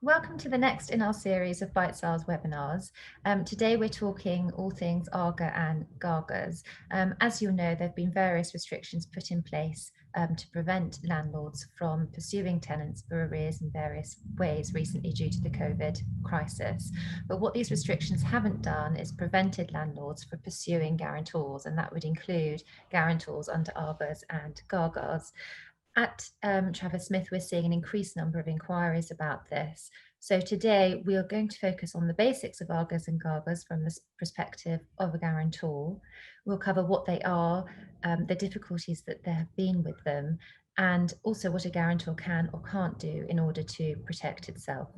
Welcome to the next in our series of bite-sized webinars. Today we're talking all things AGA and GAGAs. As you'll know, there have been various restrictions put in place to prevent landlords from pursuing tenants for arrears in various ways recently due to the COVID crisis. But what these restrictions haven't done is prevented landlords from pursuing guarantors, and that would include guarantors under AGAs and GAGAs. At Travers Smith, we're seeing an increased number of inquiries about this. So today we are going to focus on the basics of AGAs and GAGAs from the perspective of a guarantor. We'll cover what they are, the difficulties that there have been with them, and also what a guarantor can or can't do in order to protect itself.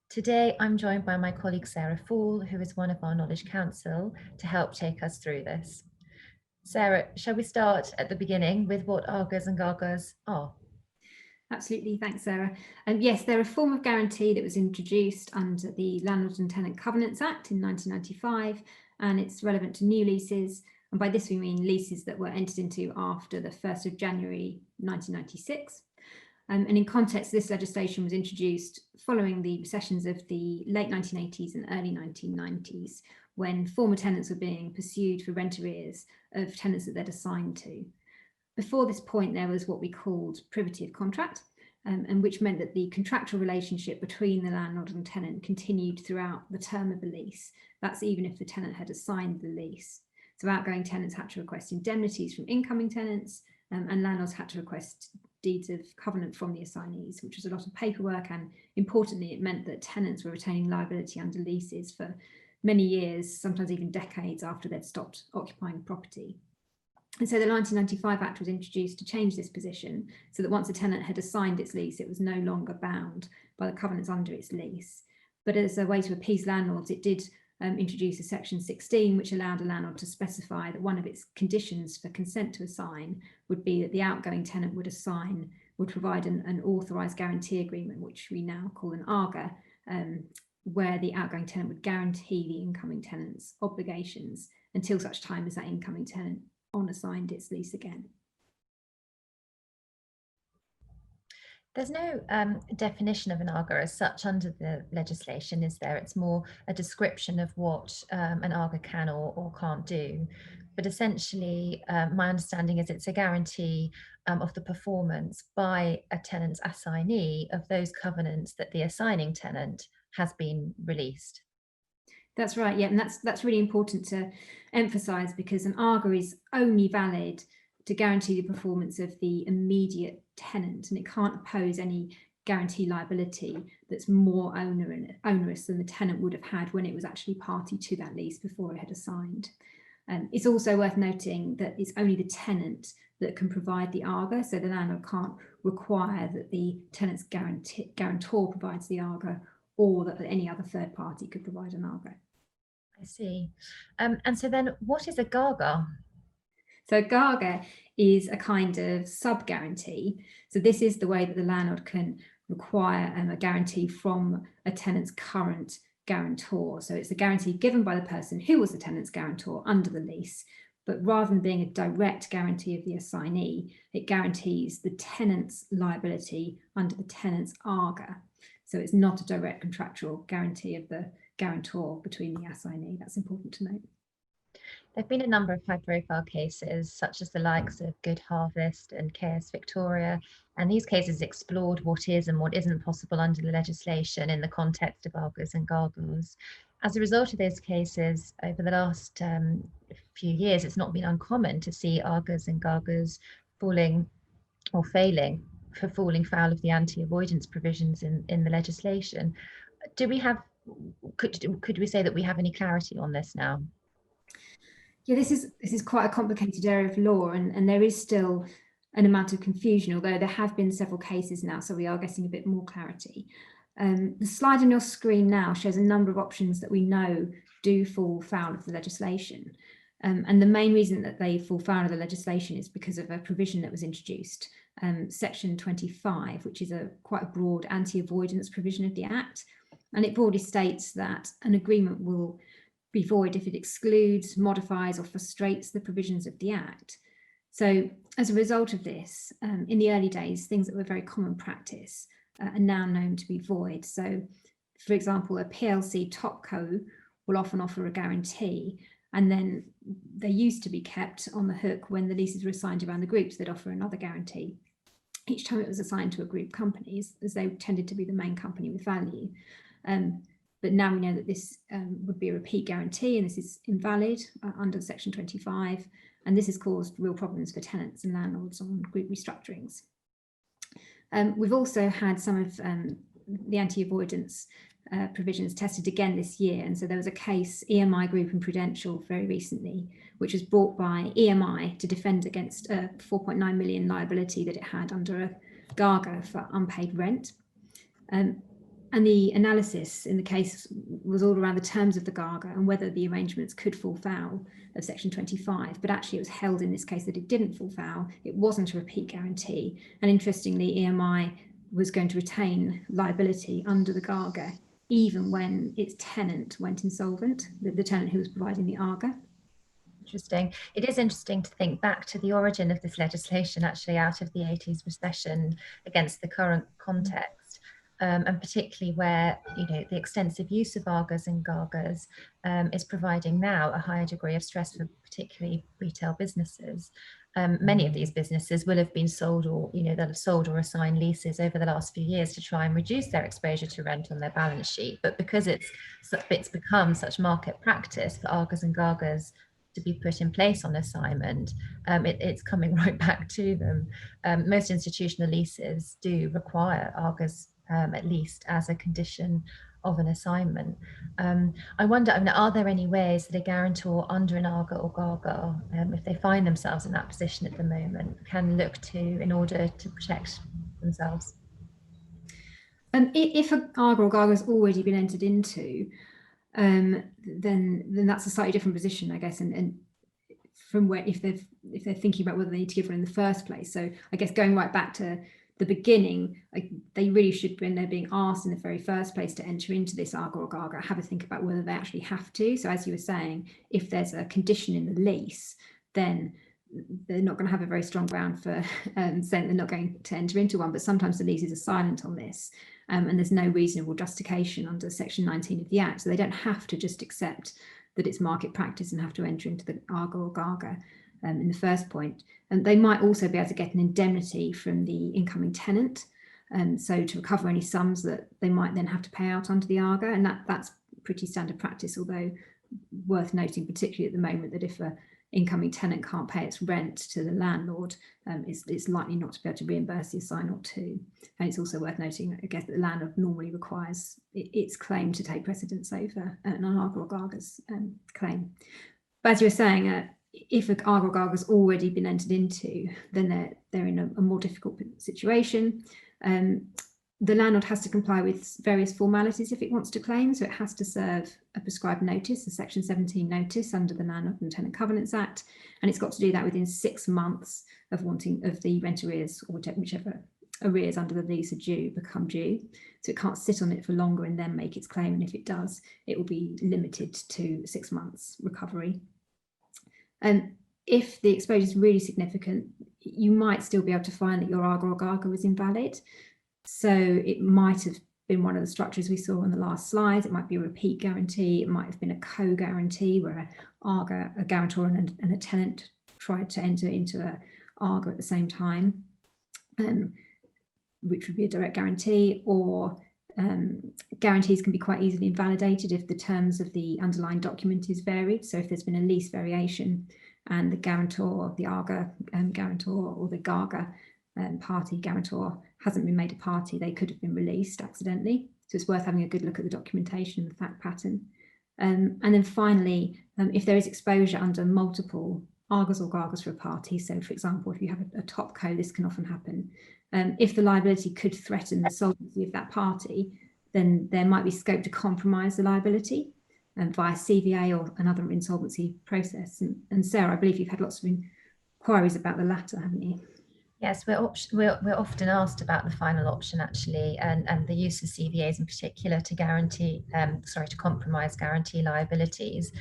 Today, I'm joined by my colleague Sarah Fall, who is one of our Knowledge Council, to help take us through this. Sarah, shall we start at the beginning with what AGAs and GAGAs are? Absolutely, thanks Sarah. Yes, they're a form of guarantee that was introduced under the Landlord and Tenant Covenants Act in 1995, and it's relevant to new leases, and by this we mean leases that were entered into after the 1st of January 1996. And in context, this legislation was introduced following the recessions of the late 1980s and early 1990s, when former tenants were being pursued for rent arrears of tenants that they'd assigned to. Before this point, there was what we called privity of contract, and which meant that the contractual relationship between the landlord and tenant continued throughout the term of the lease. That's even if the tenant had assigned the lease. So outgoing tenants had to request indemnities from incoming tenants, and landlords had to request deeds of covenant from the assignees, which was a lot of paperwork, and importantly, it meant that tenants were retaining liability under leases for many years, sometimes even decades after they'd stopped occupying the property. And so the 1995 Act was introduced to change this position so that once a tenant had assigned its lease, it was no longer bound by the covenants under its lease. But as a way to appease landlords, it did introduce a section 16, which allowed a landlord to specify that one of its conditions for consent to assign would be that the outgoing tenant would provide an authorised guarantee agreement, which we now call an AGA, where the outgoing tenant would guarantee the incoming tenant's obligations until such time as that incoming tenant unassigned its lease again. There's no definition of an AGA as such under the legislation, is there? It's more a description of what an AGA can or can't do. But essentially, my understanding is it's a guarantee of the performance by a tenant's assignee of those covenants that the assigning tenant has been released. That's right, yeah, and that's really important to emphasise, because an AGA is only valid to guarantee the performance of the immediate tenant, and it can't impose any guarantee liability that's more onerous than the tenant would have had when it was actually party to that lease before it had assigned. It's also worth noting that it's only the tenant that can provide the AGA, so the landlord can't require that the tenant's guarantor provides the AGA, or that any other third party could provide an AGA. I see. And so then what is a GAGA? So GAGA is a kind of sub-guarantee. So this is the way that the landlord can require a guarantee from a tenant's current guarantor. So it's a guarantee given by the person who was the tenant's guarantor under the lease, but rather than being a direct guarantee of the assignee, it guarantees the tenant's liability under the tenant's AGA. So it's not a direct contractual guarantee of the guarantor between the assignee. That's important to note. There have been a number of high-profile cases, such as the likes of Good Harvest and KS Victoria, and these cases explored what is and what isn't possible under the legislation in the context of AGAs and GAGAs. As a result of those cases, over the last few years, it's not been uncommon to see AGAs and GAGAs falling foul of the anti-avoidance provisions in the legislation. Could we say that we have any clarity on this now? Yeah, this is quite a complicated area of law, and there is still an amount of confusion, although there have been several cases now, so we are getting a bit more clarity. The slide on your screen now shows a number of options that we know do fall foul of the legislation. And the main reason that they fall foul of the legislation is because of a provision that was introduced, section 25, which is quite a broad anti-avoidance provision of the Act. And it broadly states that an agreement will be void if it excludes, modifies or frustrates the provisions of the Act. So as a result of this, in the early days, things that were very common practice are now known to be void. So, for example, a PLC topco will often offer a guarantee, and then they used to be kept on the hook when the leases were assigned around the groups. They'd offer another guarantee each time it was assigned to a group company, as they tended to be the main company with value. But now we know that this would be a repeat guarantee, and this is invalid under Section 25, and this has caused real problems for tenants and landlords on group restructurings. We've also had some of the anti-avoidance provisions tested again this year, and so there was a case, EMI Group and Prudential, very recently, which was brought by EMI to defend against a 4.9 million liability that it had under a GAGA for unpaid rent. And the analysis in the case was all around the terms of the GAGA and whether the arrangements could fall foul of Section 25, but actually it was held in this case that it didn't fall foul. It wasn't a repeat guarantee, and interestingly, EMI was going to retain liability under the GAGA even when its tenant went insolvent, the tenant who was providing the AGA. Interesting. It is interesting to think back to the origin of this legislation, actually out of the 80s recession against the current context, and particularly where, you know, the extensive use of AGAs and GAGAs is providing now a higher degree of stress for particularly retail businesses. Many of these businesses will have been sold, or, you know, they'll have sold or assigned leases over the last few years to try and reduce their exposure to rent on their balance sheet. But because it's become such market practice for AGAs and GAGAs to be put in place on assignment, it's coming right back to them. Most institutional leases do require AGAs at least as a condition of an assignment. I wonder, I mean, are there any ways that a guarantor under an AGA or GAGA, if they find themselves in that position at the moment, can look to in order to protect themselves? If an AGA or GAGA has already been entered into, then that's a slightly different position, I guess, and from where if they're thinking about whether they need to give one in the first place. So I guess going right back to the beginning, like, they really should, when they're being asked in the very first place to enter into this AGA or GAGA, have a think about whether they actually have to. So as you were saying, if there's a condition in the lease, then they're not going to have a very strong ground for saying they're not going to enter into one. But sometimes the leases are silent on this, and there's no reasonable justification under Section 19 of the Act. So they don't have to just accept that it's market practice and have to enter into the AGA or GAGA in the first point. And they might also be able to get an indemnity from the incoming tenant, so to recover any sums that they might then have to pay out under the AGA, and that's pretty standard practice, although worth noting, particularly at the moment, that if a incoming tenant can't pay its rent to the landlord, it's likely not to be able to reimburse the assignor too. And it's also worth noting, I guess, that the landlord normally requires its claim to take precedence over an AGA or GAGA's claim. But as you were saying, if an AGA or GAGA has already been entered into, then they're in a more difficult situation. The landlord has to comply with various formalities if it wants to claim. So it has to serve a prescribed notice, a Section 17 notice under the Landlord and Tenant Covenants Act, and it's got to do that within 6 months of the rent arrears, or whichever arrears under the lease are become due. So it can't sit on it for longer and then make its claim, and if it does, it will be limited to 6 months recovery. And if the exposure is really significant, you might still be able to find that your AGA or GAGA was invalid. So it might have been one of the structures we saw on the last slide. It might be a repeat guarantee. It might have been a co-guarantee where a guarantor and a tenant tried to enter into a AGA at the same time, which would be a direct guarantee. Or guarantees can be quite easily invalidated if the terms of the underlying document is varied. So if there's been a lease variation and the guarantor, the AGA guarantor, or the GAGA party guarantor hasn't been made a party, they could have been released accidentally. So it's worth having a good look at the documentation and the fact pattern. And then finally, if there is exposure under multiple AGAs or GAGAs for a party, so for example, if you have a top co, this can often happen. If the liability could threaten the solvency of that party, then there might be scope to compromise the liability via CVA or another insolvency process. And Sarah, I believe you've had lots of inquiries about the latter, haven't you? Yes, we're often asked about the final option, actually, and the use of CVAs in particular to to compromise guarantee liabilities.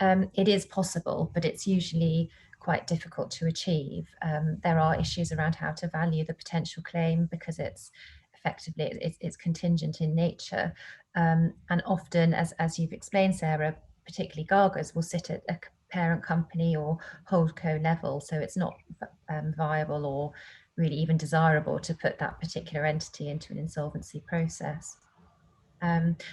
It is possible, but it's usually quite difficult to achieve. There are issues around how to value the potential claim because it's effectively it's contingent in nature. And often, as you've explained, Sarah, particularly GAGAs will sit at a parent company or holdco level, so it's not viable or really even desirable to put that particular entity into an insolvency process.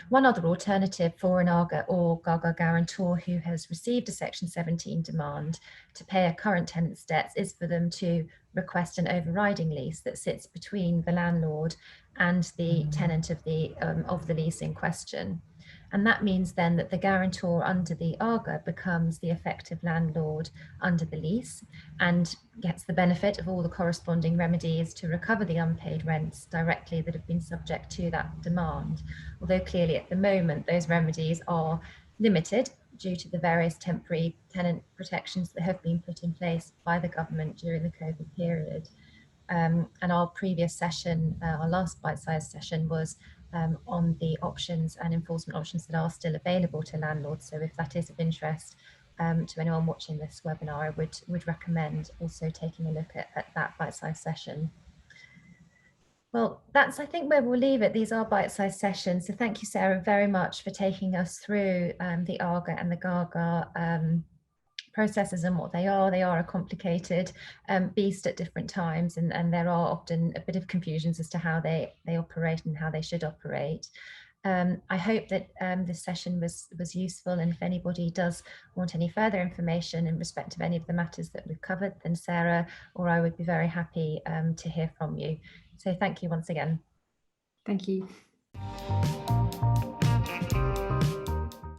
One other alternative for an AGA or GAGA guarantor who has received a Section 17 demand to pay a current tenant's debts is for them to request an overriding lease that sits between the landlord and the tenant of the lease in question. And that means then that the guarantor under the AGA becomes the effective landlord under the lease and gets the benefit of all the corresponding remedies to recover the unpaid rents directly that have been subject to that demand. Although clearly at the moment those remedies are limited due to the various temporary tenant protections that have been put in place by the government during the COVID period. And our previous session, our last bite-sized session, was on the options and enforcement options that are still available to landlords. So if that is of interest to anyone watching this webinar, I would recommend also taking a look at that bite-sized session. Well, that's, I think, where we'll leave it. These are bite-sized sessions. So thank you, Sarah, very much for taking us through the AGA and the GAGA processes and what they are. They are a complicated beast at different times, and there are often a bit of confusions as to how they operate and how they should operate. I hope that this session was useful, and if anybody does want any further information in respect of any of the matters that we've covered, then Sarah or I would be very happy to hear from you. So thank you once again. Thank you.